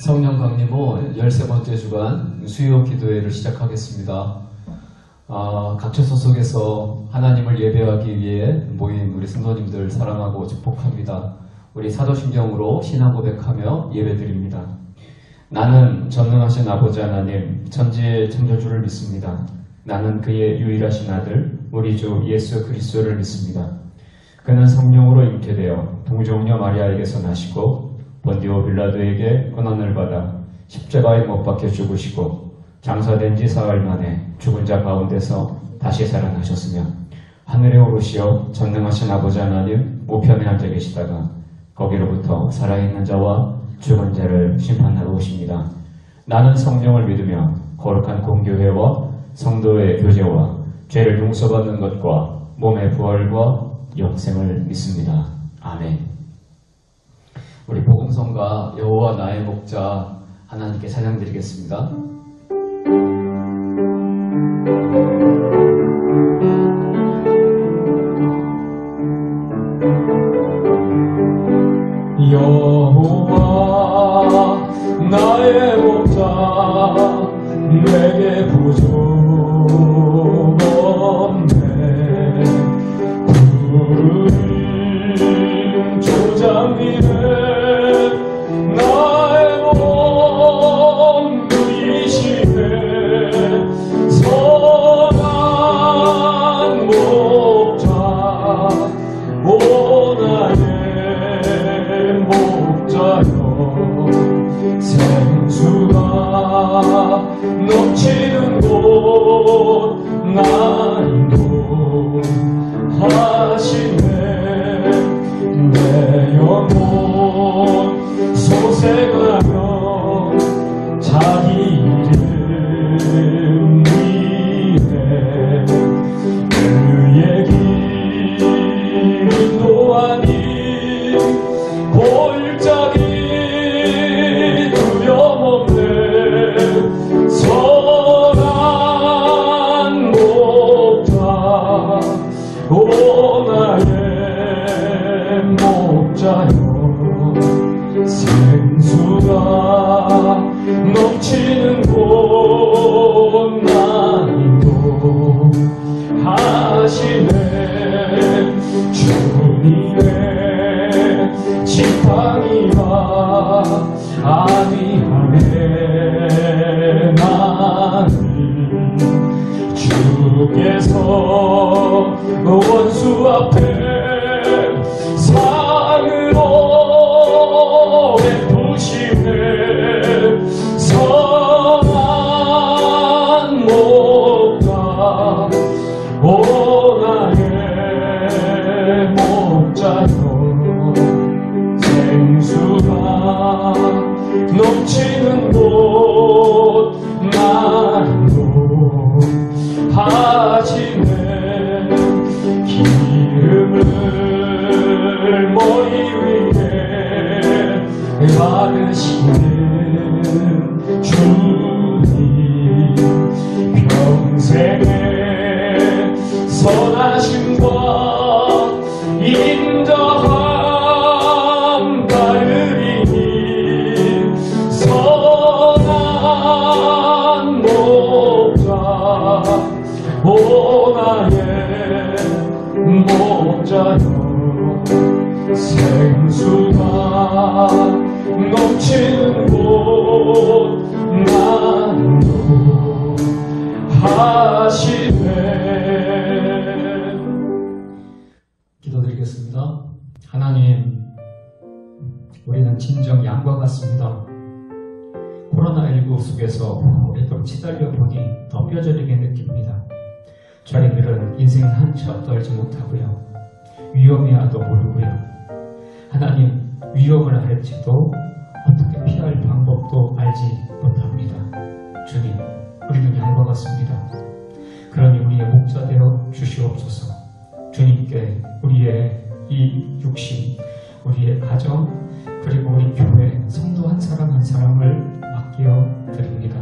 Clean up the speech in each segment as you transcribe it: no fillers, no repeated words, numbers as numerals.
성령 강림호 13번째 주간 수요 기도회를 시작하겠습니다. 각처 소속에서 하나님을 예배하기 위해 모인 우리 성도님들 사랑하고 축복합니다. 우리 사도신경으로 신앙 고백하며 예배드립니다. 나는 전능하신 아버지 하나님 천지의 창조주를 믿습니다. 나는 그의 유일하신 아들 우리 주 예수 그리스도를 믿습니다. 그는 성령으로 잉태되어 동정녀 마리아에게서 나시고 본디오 빌라도에게 고난을 받아 십자가에 못 박혀 죽으시고 장사된 지 사흘 만에 죽은 자 가운데서 다시 살아나셨으며 하늘에 오르시어 전능하신 아버지 하나님 우편에 앉아 계시다가 거기로부터 살아있는 자와 죽은 자를 심판하러 오십니다. 나는 성령을 믿으며 거룩한 공교회와 성도의 교제와 죄를 용서받는 것과 몸의 부활과 영생을 믿습니다. 아멘. 우리 복음성가 여호와 나의 목자 하나님께 찬양드리겠습니다. 여호와 나의 목자 내게 부족 없네. 푸른 초장 위에 나의 몸 누이시네. 선한 목자 오 나의 목자여 생수가 넘치는 곳 나 인도하시네. 내 영혼 소생하며 자기 이름 위에 그의 길 인도하니 골짜기 두려움없네. 선한 목자 오 나의 목자여 생수가 넘치는 곳 나 인도하시네. 주님의 지팡이와 아니하네. 나는 주께서 원수 앞에 상으로 베푸시네. 선한 목자 오 나의 목자여 생수가 넘치는 곳 나로 하시네. 기름을 머리 위에 바르시는 주님 평생의 선하심과 인자함 따르리니. 선한 목자 오 나의 목자여 생수가 넘치는 곳 난도 하시네. 기도드리겠습니다. 하나님, 우리는 진정 양과 같습니다. 코로나19 속에서 오랫동안 치달려 보니 더 뼈저리게 느낍니다. 저희들은 인생 한참 떨지 못하고요. 위험이 와도 모르고요. 하나님, 위험을 알지도 어떻게 피할 방법도 알지 못합니다. 주님, 우리는 양과 같습니다. 그러니 우리의 목자 되어 주시옵소서. 주님께 우리의 이 육신, 우리의 가정, 그리고 우리 교회 성도 한 사람 한 사람을 맡겨 드립니다.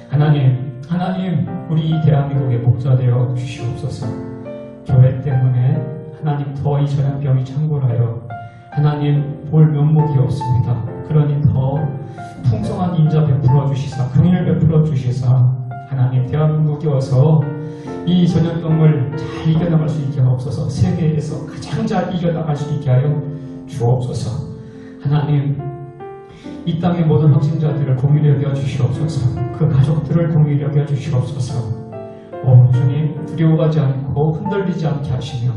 하나님, 우리 이 대한민국의 목자 되어 주시옵소서. 교회 때문에 하나님 더 이 전염병이 창궐하여 하나님 볼 면목이 없습니다. 그러니 더 풍성한 인자 베풀어 주시사 긍휼 베풀어 주시사 하나님 대한민국에 와서 이 전염병을 잘 이겨나갈 수 있게 하옵소서. 세계에서 가장 잘 이겨나갈 수 있게 하여 주옵소서. 하나님 이 땅의 모든 확진자들을 공의히 여겨 주시옵소서. 그 가족들을 공의히 여겨 주시옵소서. 오 주님 두려워하지 않고 흔들리지 않게 하시며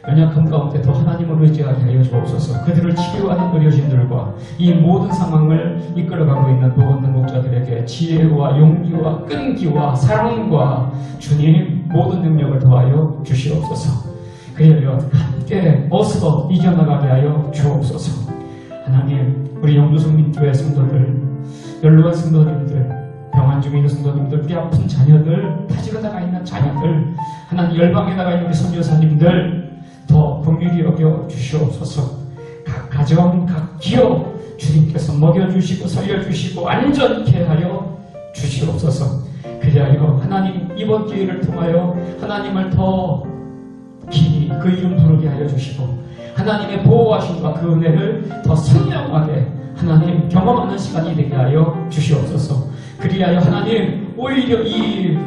연약한 가운데 더 하나님을 의지하게 하여 주옵소서. 그들을 치료하는 의료진들과 이 모든 상황을 이끌어가고 있는 보건당국자들에게 지혜와 용기와 끈기와 사랑과 주님 모든 능력을 더하여 주시옵소서. 그리하여 함께 어서 이겨나가게 하여 주옵소서. 하나님 우리 영주성민교회 성도들, 연로한 성도님들, 병환 중에 있는 성도님들, 우리 아픈 자녀들, 타지로 나가 있는 자녀들, 하나님 열방에 나가 있는 우리 선교사님들 더 긍휼히 여겨 주시옵소서. 각 가정, 각 기업 주님께서 먹여주시고 살려주시고 안전케 하여 주시옵소서. 그리하여 하나님 이번 기회를 통하여 하나님을 더 길이 그 이름 부르게 하여 주시고 하나님의 보호하심과 그 은혜를 더 선명하게 하나님 경험하는 시간이 되게 하여 주시옵소서. 그리하여 하나님 오히려 이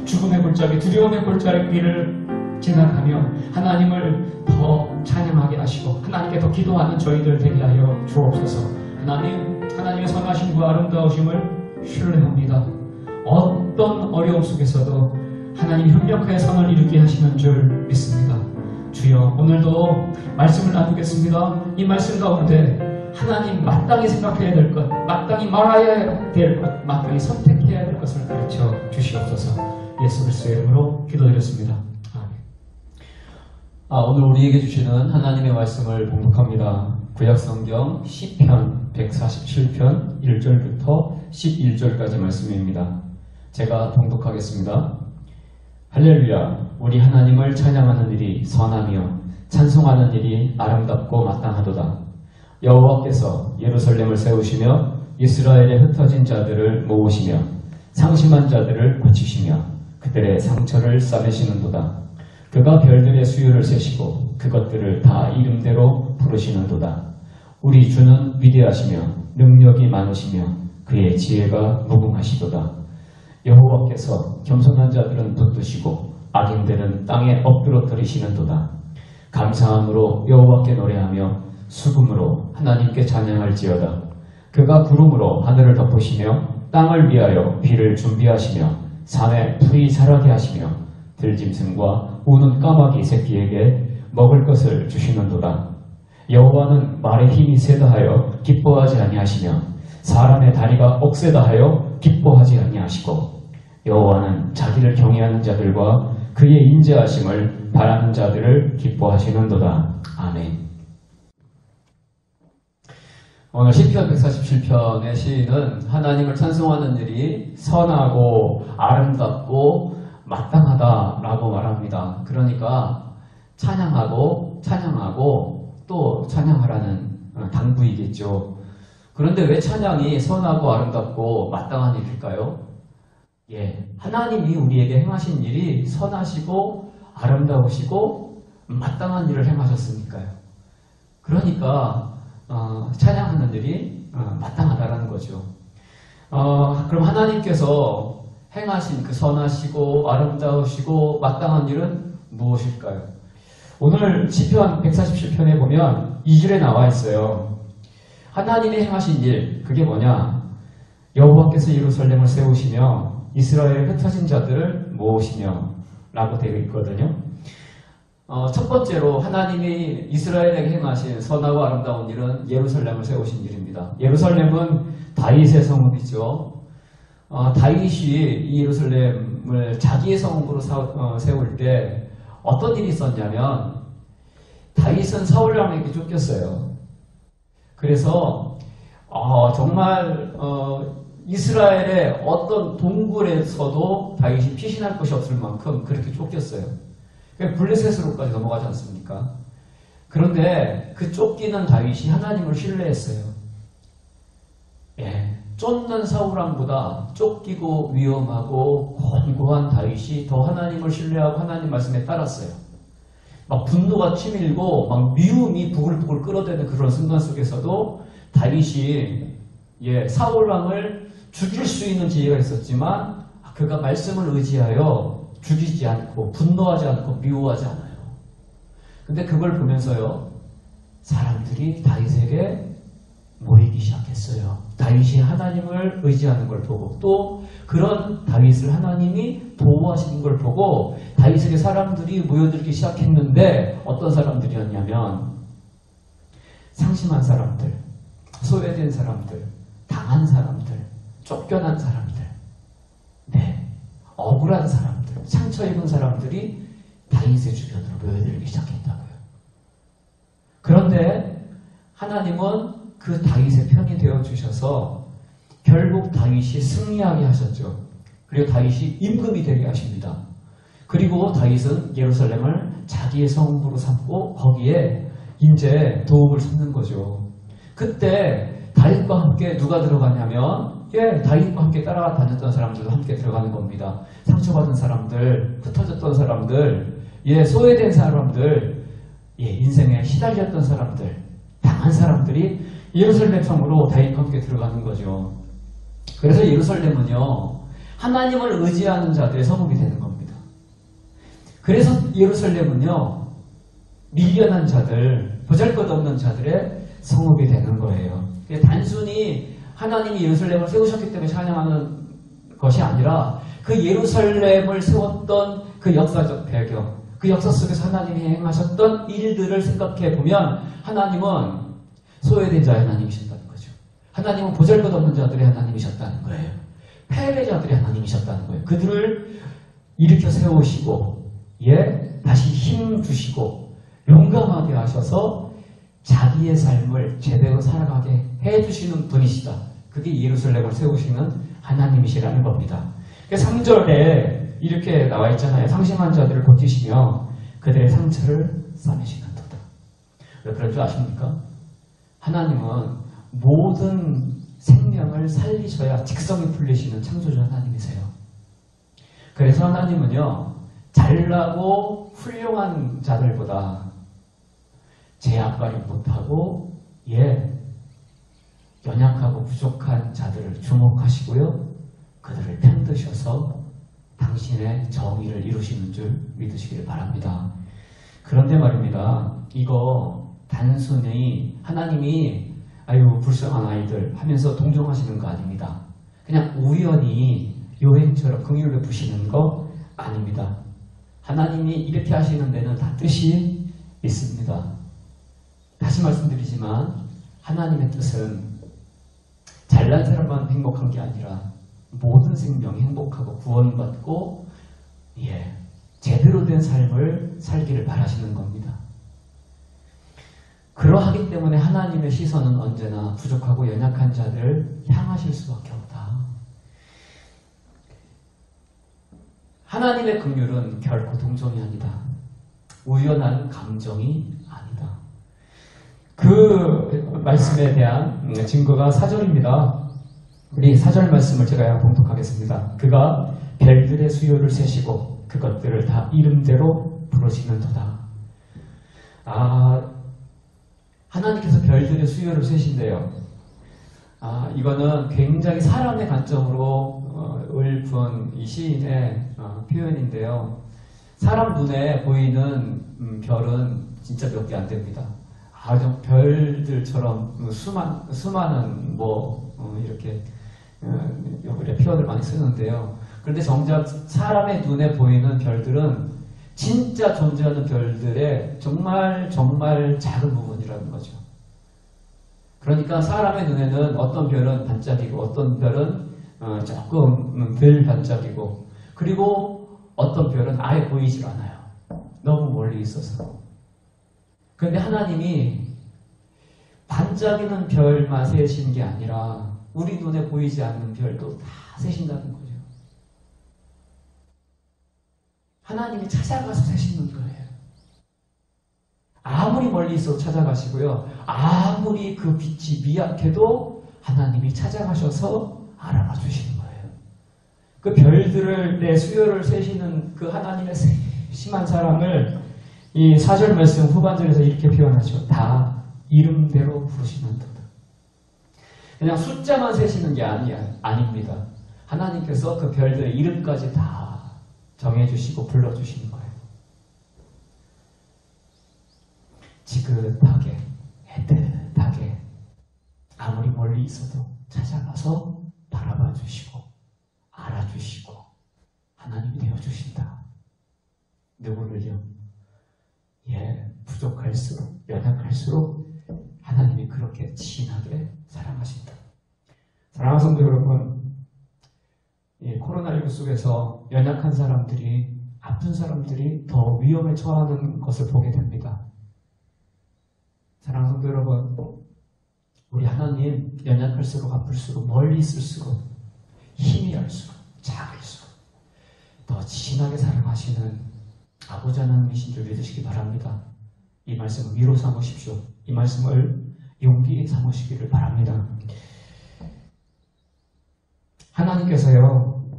죽음의 골짜기 두려움의 골짜기를 지나가며 하나님을 더 찬양하게 하시고 하나님께 더 기도하는 저희들 되게 하여 주옵소서. 하나님의 선하심과 아름다우심을 신뢰합니다. 어떤 어려움 속에서도 하나님 협력하여 선을 이루게 하시는 줄 믿습니다. 주여 오늘도 말씀을 나누겠습니다. 이 말씀 가운데 하나님 마땅히 생각해야 될 것, 마땅히 말해야 될 것, 마땅히 선택해야 될 것을 가르쳐 주시옵소서. 예수 그리스도의 이름으로 기도드렸습니다. 오늘 우리에게 주시는 하나님의 말씀을 봉독합니다. 구약성경 시편 147편 1절부터 11절까지 말씀입니다. 제가 봉독하겠습니다. 할렐루야, 우리 하나님을 찬양하는 일이 선하며 찬송하는 일이 아름답고 마땅하도다. 여호와께서 예루살렘을 세우시며 이스라엘의 흩어진 자들을 모으시며 상심한 자들을 고치시며 그들의 상처를 싸매시는도다. 그가 별들의 수요를 세시고 그것들을 다 이름대로 부르시는도다. 우리 주는 위대하시며 능력이 많으시며 그의 지혜가 무궁하시도다. 여호와께서 겸손한 자들은 붙드시고 악인들은 땅에 엎드러뜨리시는도다. 감사함으로 여호와께 노래하며 수금으로 하나님께 찬양할지어다. 그가 구름으로 하늘을 덮으시며 땅을 위하여 비를 준비하시며 산에 풀이 자라게 하시며 들짐승과 우는 까마귀 새끼에게 먹을 것을 주시는도다. 여호와는 말의 힘이 세다 하여 기뻐하지 아니하시며 사람의 다리가 억세다 하여 기뻐하지 아니하시고 여호와는 자기를 경외하는 자들과 그의 인자하심을 바라는 자들을 기뻐하시는도다. 아멘. 오늘 시편 147편의 시인은 하나님을 찬송하는 일이 선하고 아름답고 마땅하다라고 말합니다. 그러니까 찬양하고 또 찬양하라는 당부이겠죠. 그런데 왜 찬양이 선하고 아름답고 마땅한 일일까요? 하나님이 우리에게 행하신 일이 선하시고 아름다우시고 마땅한 일을 행하셨으니까요. 그러니까 찬양하는 일이 마땅하다라는 거죠. 그럼 하나님께서 행하신 그 선하시고 아름다우시고 마땅한 일은 무엇일까요? 오늘 시편 147편에 보면 2절에 나와 있어요. 하나님이 행하신 일, 그게 뭐냐? 여호와께서 예루살렘을 세우시며 이스라엘의 흩어진 자들을 모으시며 라고 되어 있거든요. 첫 번째로 하나님이 이스라엘에게 행하신 선하고 아름다운 일은 예루살렘을 세우신 일입니다. 예루살렘은 다윗의 성읍이죠. 다윗이 이 예루살렘을 자기의 성읍으로 세울 때 어떤 일이 있었냐면 다윗은 사울왕에게 쫓겼어요. 그래서 정말 이스라엘의 어떤 동굴에서도 다윗이 피신할 곳이 없을 만큼 그렇게 쫓겼어요. 블레셋으로까지 넘어가지 않습니까? 그런데 그 쫓기는 다윗이 하나님을 신뢰했어요. 쫓는 사울왕보다 쫓기고 위험하고 권고한 다윗이 더 하나님을 신뢰하고 하나님 말씀에 따랐어요. 막 분노가 치밀고 막 미움이 부글부글 끓어대는 그런 순간 속에서도 다윗이 사울 왕을 죽일 수 있는 기회가 있었지만 그가 말씀을 의지하여 죽이지 않고 분노하지 않고 미워하지 않아요. 근데 그걸 보면서요, 사람들이 다윗에게 모이기 시작했어요. 다윗이 하나님을 의지하는 걸 보고, 또 그런 다윗을 하나님이 보호하시는 걸 보고 다윗에게 사람들이 모여들기 시작했는데, 어떤 사람들이었냐면 상심한 사람들, 소외된 사람들, 당한 사람들, 쫓겨난 사람들, 억울한 사람들, 상처 입은 사람들이 다윗의 주변으로 모여들기 시작했다고요. 그런데 하나님은 그 다윗의 편이 되어주셔서 결국 다윗이 승리하게 하셨죠. 그리고 다윗이 임금이 되게 하십니다. 그리고 다윗은 예루살렘을 자기의 성으로 삼고 거기에 이제 도움을 삼는 거죠. 그때 다윗과 함께 누가 들어가냐면 다윗과 함께 따라다녔던 사람들도 함께 들어가는 겁니다. 상처받은 사람들, 흩어졌던 사람들, 소외된 사람들, 인생에 시달렸던 사람들, 당한 사람들이 예루살렘 성으로 다윗과 함께 들어가는 거죠. 그래서 예루살렘은요, 하나님을 의지하는 자들의 성읍이 되는 겁니다. 그래서 예루살렘은요, 미련한 자들, 보잘것없는 자들의 성읍이 되는 거예요. 단순히 하나님이 예루살렘을 세우셨기 때문에 찬양하는 것이 아니라 그 예루살렘을 세웠던 그 역사적 배경, 그 역사 속에서 하나님이 행하셨던 일들을 생각해 보면 하나님은 소외된 자의 하나님이셨다는 거죠. 하나님은 보잘것없는 자들의 하나님이셨다는 거예요. 패배자들의 하나님이셨다는 거예요. 그들을 일으켜 세우시고 다시 힘 주시고 용감하게 하셔서 자기의 삶을 제대로 살아가게 해주시는 분이시다. 그게 예루살렘을 세우시는 하나님이시라는 겁니다. 3절에 이렇게 나와 있잖아요. 상심한 자들을 고치시며 그들의 상처를 싸매시는도다. 왜 그럴 줄 아십니까? 하나님은 모든 생명을 살리셔야 직성이 풀리시는 창조주 하나님이세요. 그래서 하나님은요, 잘나고 훌륭한 자들보다 제약발휘 못하고 연약하고 부족한 자들을 주목하시고요, 그들을 편드셔서 당신의 정의를 이루시는 줄 믿으시기를 바랍니다. 그런데 말입니다, 이거 단순히 하나님이 아유 불쌍한 아이들 하면서 동정하시는 거 아닙니다. 그냥 우연히 여행처럼 긍휼을 베푸시는 거 아닙니다. 하나님이 이렇게 하시는 데는 다 뜻이 있습니다. 다시 말씀드리지만 하나님의 뜻은 잘난 사람만 행복한 게 아니라 모든 생명이 행복하고 구원받고 제대로 된 삶을 살기를 바라시는 겁니다. 그러하기 때문에 하나님의 시선은 언제나 부족하고 연약한 자들을 향하실 수밖에 없다. 하나님의 긍휼은 결코 동정이 아니다. 우연한 감정이 아니다. 그 말씀에 대한 증거가 4절입니다. 우리 4절 말씀을 제가 봉독하겠습니다. 그가 별들의 수요를 세시고 그것들을 다 이름대로 부르시는도다. 하나님께서 별들의 수요를 세신대요. 이거는 굉장히 사람의 관점으로 읊은 이 시인의 표현인데요. 사람 눈에 보이는 별은 진짜 몇 개 안 됩니다. 좀 별들처럼 수많은 이렇게 표현을 많이 쓰는데요. 그런데 정작 사람의 눈에 보이는 별들은 진짜 존재하는 별들의 정말 작은 부분이라는 거죠. 그러니까 사람의 눈에는 어떤 별은 반짝이고 어떤 별은 조금 덜 반짝이고, 그리고 어떤 별은 아예 보이질 않아요. 너무 멀리 있어서. 그런데 하나님이 반짝이는 별만 세신 게 아니라 우리 눈에 보이지 않는 별도 다 세신다는 거죠. 하나님이 찾아가서 세시는 거예요. 아무리 멀리 있어도 찾아가시고요. 아무리 그 빛이 미약해도 하나님이 찾아가셔서 알아봐 주시는 거예요. 그 별들을 내 수요를 세시는 그 하나님의 심한 사랑을 이 4절 말씀 후반절에서 이렇게 표현하죠. 다 이름대로 부르시는도다. 그냥 숫자만 세시는 게 아닙니다. 하나님께서 그 별들의 이름까지 다 정해주시고 불러주시는 거예요. 지긋하게, 애틋하게 아무리 멀리 있어도 찾아가서 바라봐 주시고 알아주시고 하나님이 되어주신다. 누구를요? 부족할수록, 연약할수록 하나님이 그렇게 진하게 사랑하신다. 사랑하는 성도 여러분, 코로나19 속에서 연약한 사람들이, 아픈 사람들이 더 위험에 처하는 것을 보게 됩니다. 사랑하는 성도 여러분, 우리 하나님 연약할수록 아플수록 멀리 있을수록 힘이 할수록 작을수록 더 진하게 사랑하시는 아버지 하나님이신 줄 믿으시기 바랍니다. 이 말씀을 위로 삼으십시오. 이 말씀을 용기 삼으시기를 바랍니다. 하나님께서요,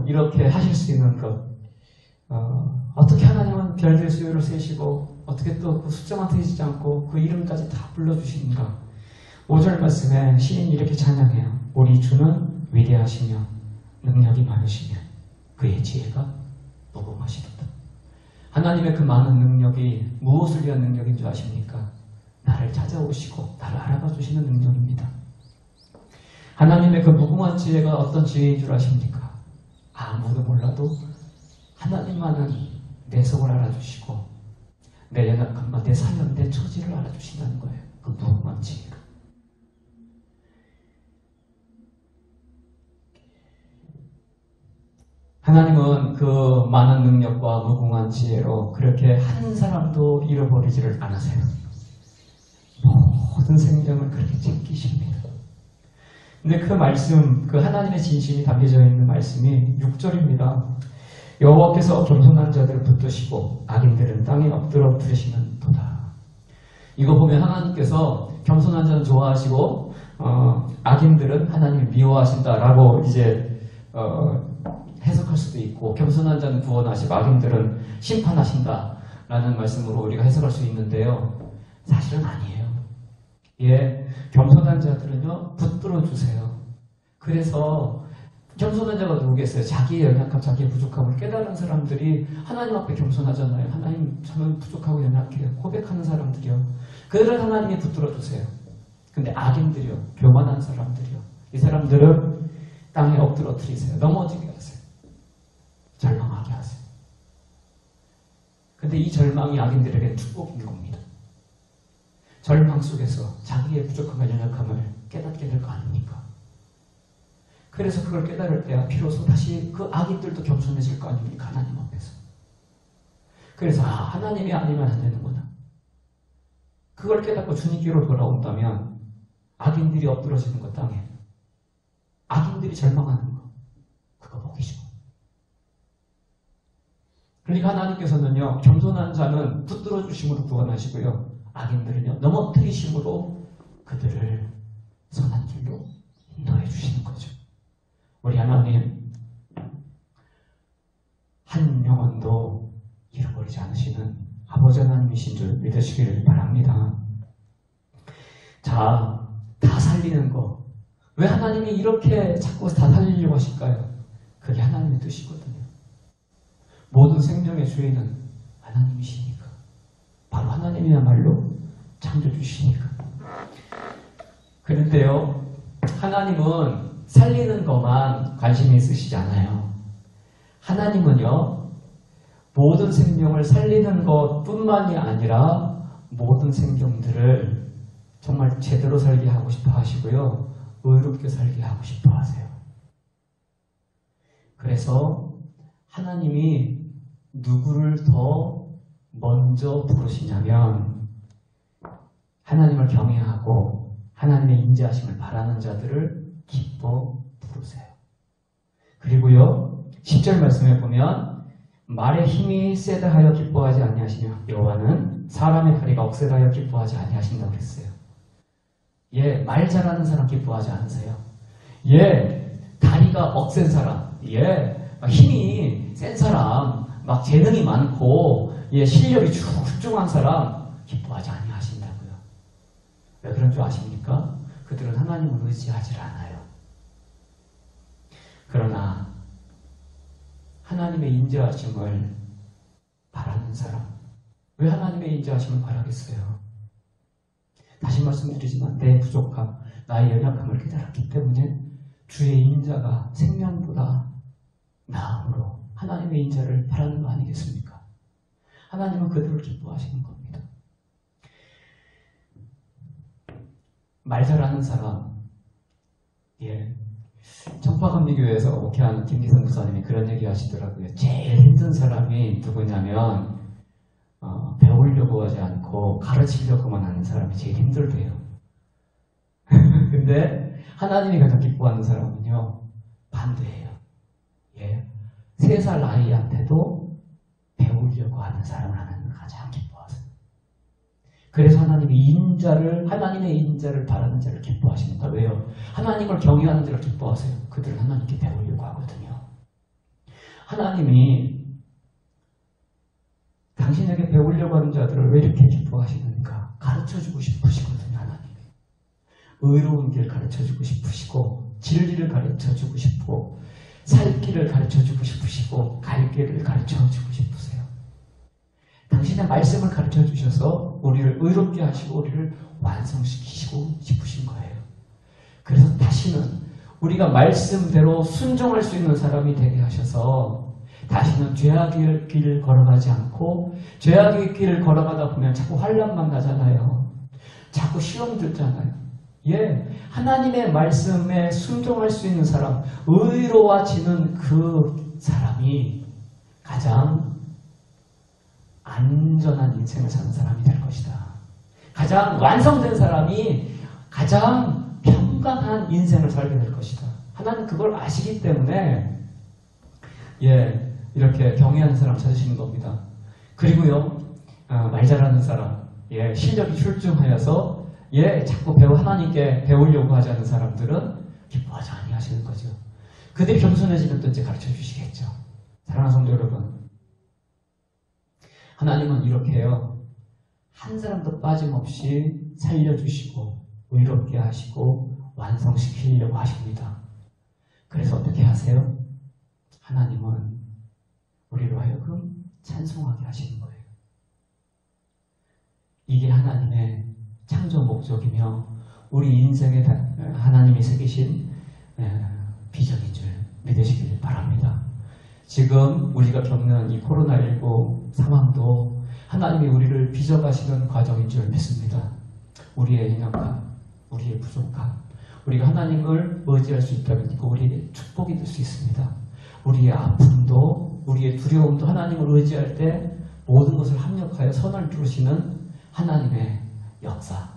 이렇게 하실 수 있는 것, 어떻게 하나님은 별들의 수요를 세시고 어떻게 또 그 숫자만 세시지 않고 그 이름까지 다 불러주시는가. 5절 말씀에 시인이 이렇게 찬양해요. 우리 주는 위대하시며 능력이 많으시며 그의 지혜가 무궁하시도다. 하나님의 그 많은 능력이 무엇을 위한 능력인 줄 아십니까? 나를 찾아오시고 나를 알아봐 주시는 능력입니다. 하나님의 그 무궁한 지혜가 어떤 지혜인 줄 아십니까? 아무도 몰라도 하나님만은 내 속을 알아주시고 내 연약함과 내 사연, 내 처지를 알아주신다는 거예요. 그 무궁한 지혜가. 하나님은 그 많은 능력과 무궁한 지혜로 그렇게 한 사람도 잃어버리지를 않으세요. 모든 생명을 그렇게 챙기십니다. 근데 그 말씀, 그 하나님의 진심이 담겨져 있는 말씀이 6절입니다. 여호와께서 겸손한 자들을 붙드시고 악인들은 땅에 엎드려 부르시는 도다. 이거 보면 하나님께서 겸손한 자는 좋아하시고 악인들은 하나님을 미워하신다라고 이제 해석할 수도 있고, 겸손한 자는 구원하시고 악인들은 심판하신다라는 말씀으로 우리가 해석할 수 있는데요. 사실은 아니에요. 겸손한 자들은요, 붙들어 주세요. 그래서 겸손한 자가 누구겠어요? 자기의 연약함, 자기의 부족함을 깨달은 사람들이 하나님 앞에 겸손하잖아요. 하나님, 저는 부족하고 연약해요. 고백하는 사람들이요. 그들은 하나님이 붙들어 주세요. 근데 악인들이요, 교만한 사람들이요, 이 사람들은 땅에 엎드러뜨리세요. 넘어지게 하세요. 절망하게 하세요. 근데 이 절망이 악인들에게 축복인 겁니다. 절망 속에서 자기의 부족함과 연약함을 깨닫게 될 거 아닙니까? 그래서 그걸 깨달을 때야 비로소 다시 그 악인들도 겸손해질 거 아닙니까? 하나님 앞에서. 그래서 하나님이 아니면 안 되는구나. 그걸 깨닫고 주님께로 돌아온다면 악인들이 엎드러지는 것 땅에, 악인들이 절망하는 거, 그거 보기죠. 그러니까 하나님께서는요, 겸손한 자는 붙들어 주심으로 구원하시고요, 악인들은요, 넘어뜨리심으로 그들을 선한 길로 인도해 주시는 거죠. 우리 하나님, 한 영혼도 잃어버리지 않으시는 아버지 하나님이신 줄 믿으시기를 바랍니다. 자, 다 살리는 거. 왜 하나님이 이렇게 자꾸 다 살리려고 하실까요? 그게 하나님의 뜻이거든요. 모든 생명의 주인은 하나님이시니까. 바로 하나님이야말로 창조주시니까. 그런데요, 하나님은 살리는 것만 관심이 있으시지 않아요. 하나님은요, 모든 생명을 살리는 것뿐만이 아니라 모든 생명들을 정말 제대로 살게 하고 싶어 하시고요, 의롭게 살게 하고 싶어 하세요. 그래서 하나님이 누구를 더 먼저 부르시냐면 하나님을 경외하고 하나님의 인자하심을 바라는 자들을 기뻐 부르세요. 그리고요, 10절 말씀에 보면 말의 힘이 세다 하여 기뻐하지 아니하시며 여호와는 사람의 다리가 억세다 하여 기뻐하지 아니하신다고 그랬어요. 말 잘하는 사람 기뻐하지 않으세요? 다리가 억센 사람, 힘이 센 사람, 막 재능이 많고 실력이 출중한 사람 기뻐하지 아니하신다고요. 왜 그런 줄 아십니까? 그들은 하나님을 의지하지 않아요. 그러나 하나님의 인자하심을 바라는 사람, 왜 하나님의 인자하심을 바라겠어요? 다시 말씀드리지만 내 부족함, 나의 연약함을 깨달았기 때문에 주의 인자가 생명보다 나음으로 하나님의 인자를 바라는 거 아니겠습니까? 하나님은 그들을 기뻐하시는 겁니다. 말 잘하는 사람, 청파감리교회에서 목회하는 김기성 목사님이 그런 얘기 하시더라고요. 제일 힘든 사람이 누구냐면 배우려고 하지 않고 가르치려고만 하는 사람이 제일 힘들대요. 근데 하나님이 가장 기뻐하는 사람은요, 반대예요. 3살 아이한테도 배우려고 하는 사람을 하나님은 가장 기뻐하세요. 그래서 하나님의 인자를 바라는 자를 기뻐하십니다. 왜요? 하나님을 경외하는 자를 기뻐하세요. 그들은 하나님께 배우려고 하거든요. 하나님이 당신에게 배우려고 하는 자들을 왜 이렇게 기뻐하시는가? 가르쳐주고 싶으시거든요. 하나님이. 의로운 길 가르쳐주고 싶으시고, 진리를 가르쳐주고 싶고, 살 길을 가르쳐주고 싶으시고, 갈 길을 가르쳐주고 싶으세요. 당신의 말씀을 가르쳐주셔서 우리를 의롭게 하시고 우리를 완성시키시고 싶으신 거예요. 그래서 다시는 우리가 말씀대로 순종할 수 있는 사람이 되게 하셔서 다시는 죄악의 길을 걸어가지 않고, 죄악의 길을 걸어가다 보면 자꾸 환난만 나잖아요. 자꾸 시험 들잖아요. 하나님의 말씀에 순종할 수 있는 사람, 의로워지는 그 사람이 가장 안전한 인생을 사는 사람이 될 것이다. 가장 완성된 사람이 가장 평강한 인생을 살게 될 것이다. 하나님 그걸 아시기 때문에 이렇게 경외하는 사람 찾으시는 겁니다. 그리고요, 말 잘하는 사람, 실력이 출중하여서 자꾸 하나님께 배우려고 하지 않는 사람들은 기뻐하지 아니하시는 거죠. 그들이 겸손해지면 또 이제 가르쳐 주시겠죠. 사랑하는 성도 여러분, 하나님은 이렇게 해요. 한 사람도 빠짐없이 살려주시고 의롭게 하시고 완성시키려고 하십니다. 그래서 어떻게 하세요? 하나님은 우리로 하여금 찬송하게 하시는 거예요. 이게 하나님의 창조 목적이며 우리 인생에 하나님이 새기신 비전인 줄 믿으시길 바랍니다. 지금 우리가 겪는 이 코로나19 상황도 하나님이 우리를 빚어가시는 과정인 줄 믿습니다. 우리의 연약함, 우리의 부족함, 우리가 하나님을 의지할 수 있다면 이거 우리의 축복이 될 수 있습니다. 우리의 아픔도, 우리의 두려움도 하나님을 의지할 때 모든 것을 합력하여 선을 이루시는 하나님의 역사,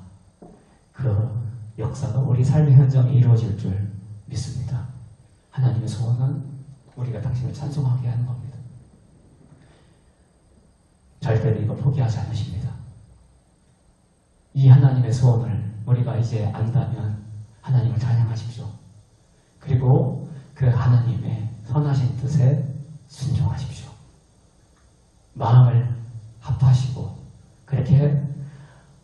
그 역사가 우리 삶의 현장에 이루어질 줄 믿습니다. 하나님의 소원은 우리가 당신을 찬송하게 하는 겁니다. 절대로 이거 포기하지 않으십니다. 이 하나님의 소원을 우리가 이제 안다면 하나님을 찬양하십시오. 그리고 그 하나님의 선하신 뜻에 순종하십시오. 마음을 합하시고 그렇게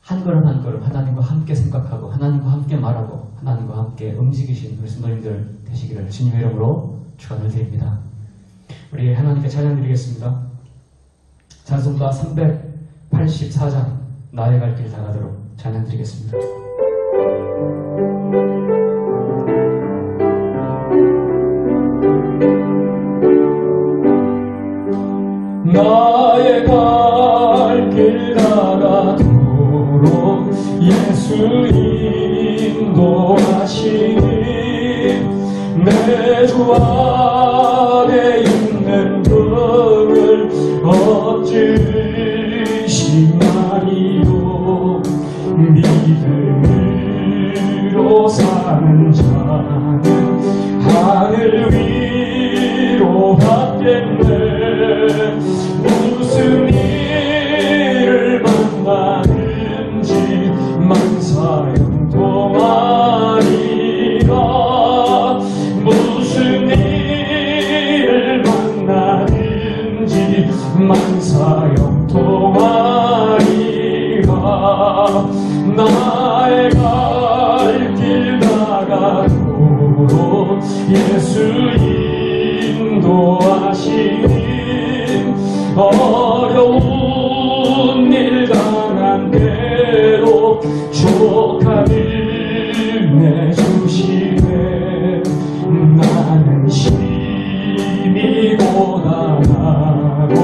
한 걸음 한 걸음 하나님과 함께 생각하고 하나님과 함께 말하고 하나님과 함께 움직이신 우리 성도님들 되시기를 주님의 이름으로 축원을 드립니다. 우리 하나님께 찬양 드리겠습니다. 찬송가 384장 나의 갈 길 다가도록 찬양 드리겠습니다. 나의 갈 길 다가도록 예수 인도하시니 내 주 안에 있는 것을 얻으시나이요. 믿음으로 사는 자는 하늘 위로 받겠네. 무슨 일을 만나든지 만사형통하리라. 무슨 일을 만나든지 만사형통하리라. 나의 예수 인도하시니 어려운 일 당한 대로 축복함을 내주시네. 나는 심히 고난하고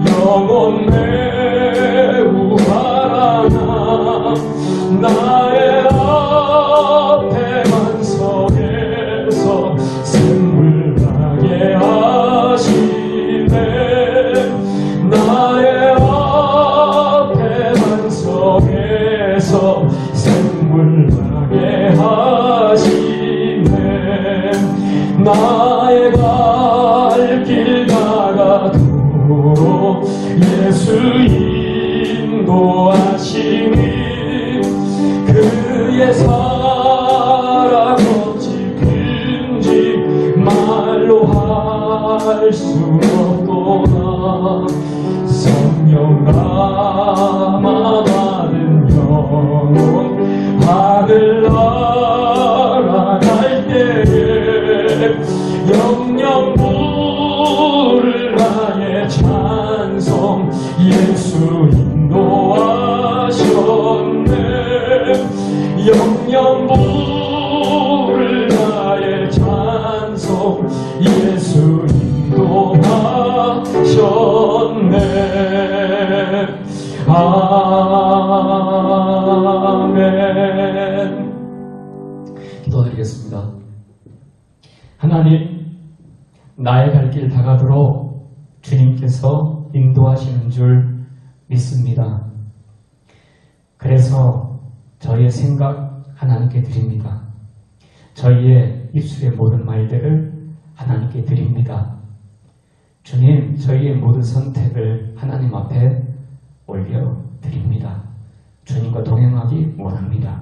영혼 매우 바라나 나의 앞에만 서에서 샘물 나게 하시네. 나의 앞에만 서에서 샘물 나게 하시네. 나의 갈 길 가가도록 예수 인도하시니 그의 사랑 어찌 큰지 말로 할 수 없도다. 성령 감화 받은 영혼 하늘 날아갈 때에 영영 부를 나의 찬송 예수 인도하셨네. 영영 부를 나의 찬송 예수 인도하셨네. 아멘. 기도드리겠습니다. 하나님, 나의 갈 길 다가도록 주님께서 인도하시는 줄 믿습니다. 그래서 저희의 생각 하나님께 드립니다. 저희의 입술의 모든 말들을 하나님께 드립니다. 주님, 저희의 모든 선택을 하나님 앞에 올려드립니다. 주님과 동행하기 원합니다.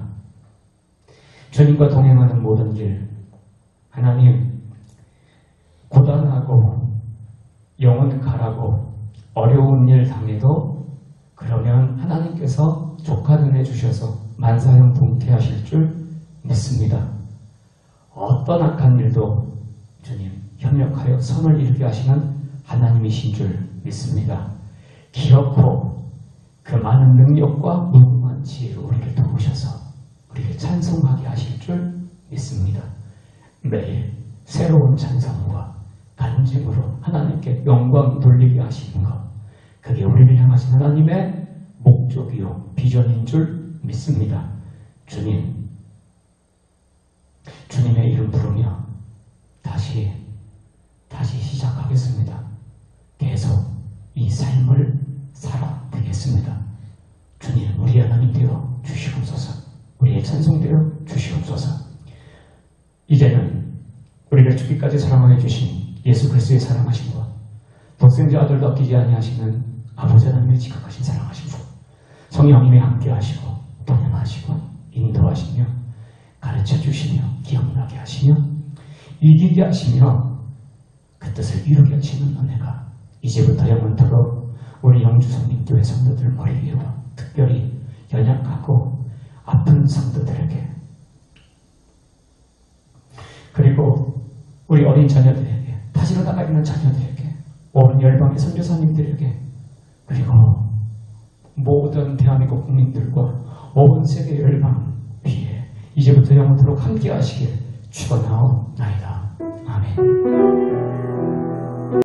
주님과 동행하는 모든 길, 하나님, 고단하고 영혼 가라고 어려운 일 당해도 그러면 하나님께서 족한 은혜 주셔서 만사형 동태하실 줄 믿습니다. 어떤 악한 일도 주님 협력하여 선을 이루게 하시는 하나님이신 줄 믿습니다. 기어코 그 많은 능력과 무궁한 지혜로 우리를 도우셔서 우리를 찬송하게 하실 줄 믿습니다. 매일 새로운 찬송과 간증으로 하나님께 영광 돌리게 하시는 것, 그게 우리를 향하신 하나님의 목적이요 비전인 줄 믿습니다. 주님, 주님의 이름 부르며 다시 시작하겠습니다. 계속 이 삶을 살아보겠습니다. 주님, 우리 하나님 되어 주시옵소서. 우리의 찬송되어 주시옵소서. 이제는 우리를 죽기까지 사랑하여 주신 예수 그리스도의 사랑하심과 독생자 아들도 아끼지 아니하시는 아버지 하나님의 지극하신 사랑하심과 성령님이 함께하시고 동행하시고 인도하시며 가르쳐주시며 기억나게 하시며 이기게 하시며 그 뜻을 이루게 하시는 은혜가 이제부터 영원토록 우리 영주성님교회 성도들 머리 위에와 특별히 연약하고 아픈 성도들에게 그리고 우리 어린 자녀들에게 다시로 나가기는 자녀들에게 온 열방의 선교사님들에게 그리고 모든 대한민국 국민들과 온 세계 열방 위에 이제부터 영원토록 함께 하시길 축원하옵나이다. 아멘.